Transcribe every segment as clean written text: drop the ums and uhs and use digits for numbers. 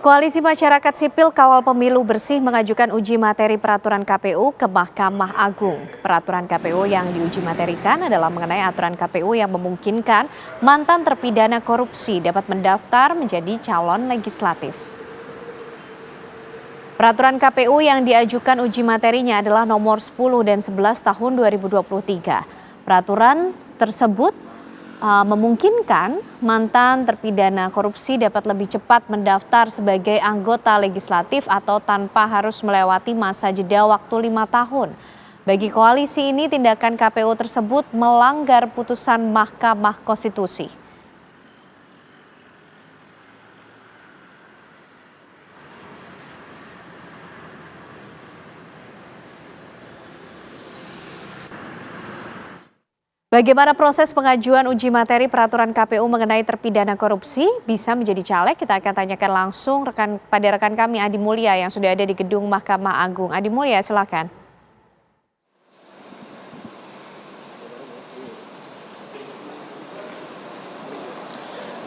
Koalisi Masyarakat Sipil Kawal Pemilu Bersih mengajukan uji materi peraturan KPU ke Mahkamah Agung. Peraturan KPU yang diuji materikan adalah mengenai aturan KPU yang memungkinkan mantan terpidana korupsi dapat mendaftar menjadi calon legislatif. Peraturan KPU yang diajukan uji materinya adalah nomor 10 dan 11 tahun 2023. Peraturan tersebut memungkinkan mantan terpidana korupsi dapat lebih cepat mendaftar sebagai anggota legislatif atau tanpa harus melewati masa jeda waktu 5 tahun. Bagi koalisi ini, tindakan KPU tersebut melanggar putusan Mahkamah Konstitusi. Bagaimana proses pengajuan uji materi peraturan KPU mengenai terpidana korupsi bisa menjadi caleg? Kita akan tanyakan langsung pada rekan kami Adi Mulya yang sudah ada di gedung Mahkamah Agung. Adi Mulya, silakan.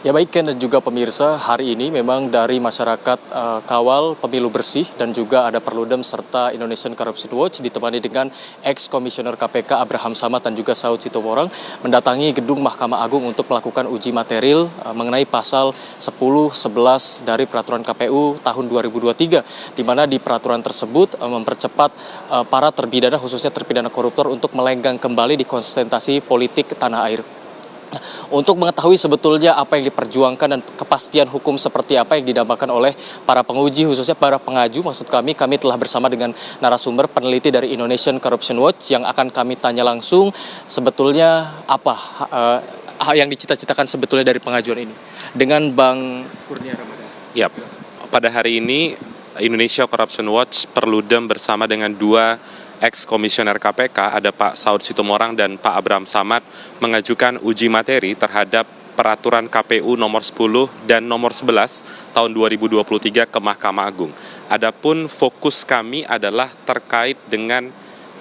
Ya baik Ken dan juga pemirsa, hari ini memang dari masyarakat Kawal Pemilu Bersih dan juga ada Perludem serta Indonesian Corruption Watch ditemani dengan ex-komisioner KPK Abraham Samad dan juga Saud Sitomorang mendatangi gedung Mahkamah Agung untuk melakukan uji material mengenai pasal 10-11 dari peraturan KPU tahun 2023, di mana di peraturan tersebut mempercepat para terpidana khususnya terpidana koruptor untuk melenggang kembali di konsentrasi politik tanah air. Untuk mengetahui sebetulnya apa yang diperjuangkan dan kepastian hukum seperti apa yang didambakan oleh para penguji, khususnya para pengaju, maksud kami telah bersama dengan narasumber peneliti dari Indonesian Corruption Watch yang akan kami tanya langsung sebetulnya apa yang dicita-citakan sebetulnya dari pengajuan ini. Dengan Bang Kurnia Ramadhan. Ya, pada hari ini Indonesia Corruption Watch Perludem bersama dengan dua ex-komisioner KPK, ada Pak Saud Sitomorang dan Pak Abraham Samad, mengajukan uji materi terhadap peraturan KPU nomor 10 dan nomor 11 tahun 2023 ke Mahkamah Agung. Adapun fokus kami adalah terkait dengan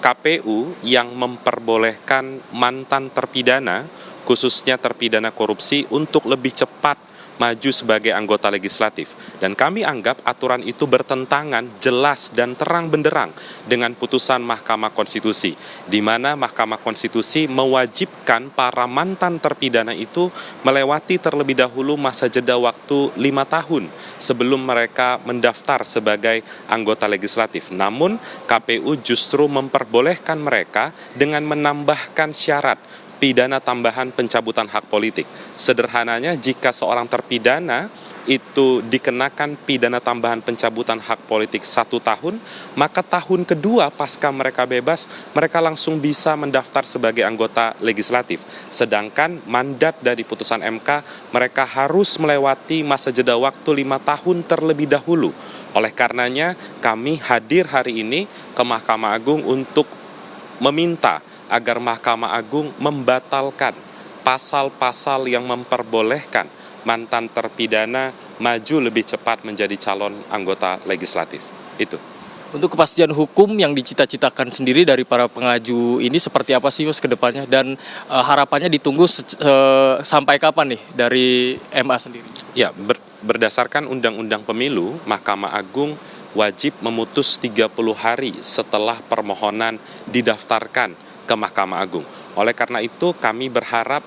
KPU yang memperbolehkan mantan terpidana, khususnya terpidana korupsi, untuk lebih cepat maju sebagai anggota legislatif. Dan kami anggap aturan itu bertentangan jelas dan terang benderang dengan putusan Mahkamah Konstitusi, di mana Mahkamah Konstitusi mewajibkan para mantan terpidana itu melewati terlebih dahulu masa jeda waktu 5 tahun sebelum mereka mendaftar sebagai anggota legislatif. Namun KPU justru memperbolehkan mereka dengan menambahkan syarat pidana tambahan pencabutan hak politik. Sederhananya, jika seorang terpidana itu dikenakan pidana tambahan pencabutan hak politik 1 tahun, maka tahun kedua pasca mereka bebas, mereka langsung bisa mendaftar sebagai anggota legislatif. Sedangkan mandat dari putusan MK, mereka harus melewati masa jeda waktu 5 tahun terlebih dahulu. Oleh karenanya, kami hadir hari ini ke Mahkamah Agung untuk meminta agar Mahkamah Agung membatalkan pasal-pasal yang memperbolehkan mantan terpidana maju lebih cepat menjadi calon anggota legislatif. Itu. Untuk kepastian hukum yang dicita-citakan sendiri dari para pengaju ini seperti apa sih Mas ke depannya? Dan harapannya ditunggu sampai kapan nih dari MA sendiri? Ya, berdasarkan Undang-Undang Pemilu, Mahkamah Agung wajib memutus 30 hari setelah permohonan didaftarkan ke Mahkamah Agung. Oleh karena itu kami berharap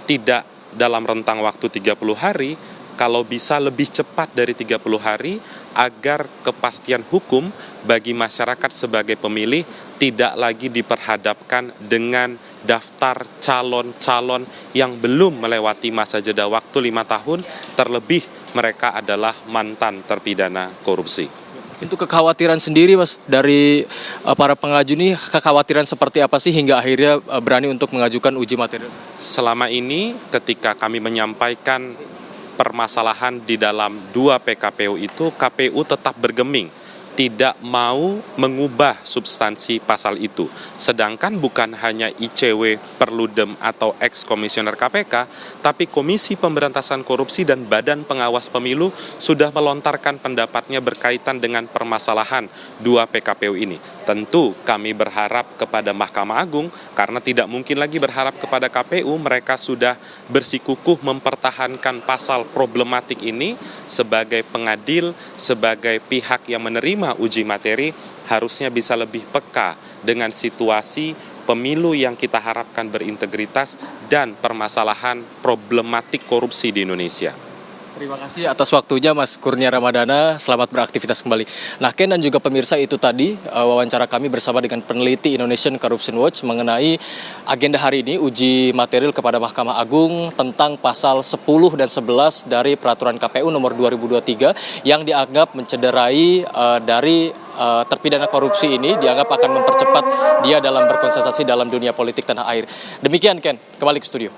tidak dalam rentang waktu 30 hari, kalau bisa lebih cepat dari 30 hari agar kepastian hukum bagi masyarakat sebagai pemilih tidak lagi diperhadapkan dengan daftar calon-calon yang belum melewati masa jeda waktu 5 tahun, terlebih mereka adalah mantan terpidana korupsi. Untuk kekhawatiran sendiri Mas dari para pengaju ini, kekhawatiran seperti apa sih hingga akhirnya berani untuk mengajukan uji materi? Selama ini ketika kami menyampaikan permasalahan di dalam 2 PKPU itu, KPU tetap bergeming tidak mau mengubah substansi pasal itu. Sedangkan bukan hanya ICW, Perludem atau ex-komisioner KPK, tapi Komisi Pemberantasan Korupsi dan Badan Pengawas Pemilu sudah melontarkan pendapatnya berkaitan dengan permasalahan dua PKPU ini. Tentu kami berharap kepada Mahkamah Agung, karena tidak mungkin lagi berharap kepada KPU, mereka sudah bersikukuh mempertahankan pasal problematik ini sebagai pengadil, sebagai pihak yang menerima uji materi, harusnya bisa lebih peka dengan situasi pemilu yang kita harapkan berintegritas dan permasalahan problematik korupsi di Indonesia. Terima kasih atas waktunya Mas Kurnia Ramadana, selamat beraktivitas kembali. Nah Ken dan juga pemirsa, itu tadi wawancara kami bersama dengan peneliti Indonesian Corruption Watch mengenai agenda hari ini uji material kepada Mahkamah Agung tentang pasal 10 dan 11 dari peraturan KPU nomor 2023 yang dianggap mencederai dari terpidana korupsi ini, dianggap akan mempercepat dia dalam berkonsentrasi dalam dunia politik tanah air. Demikian Ken, kembali ke studio.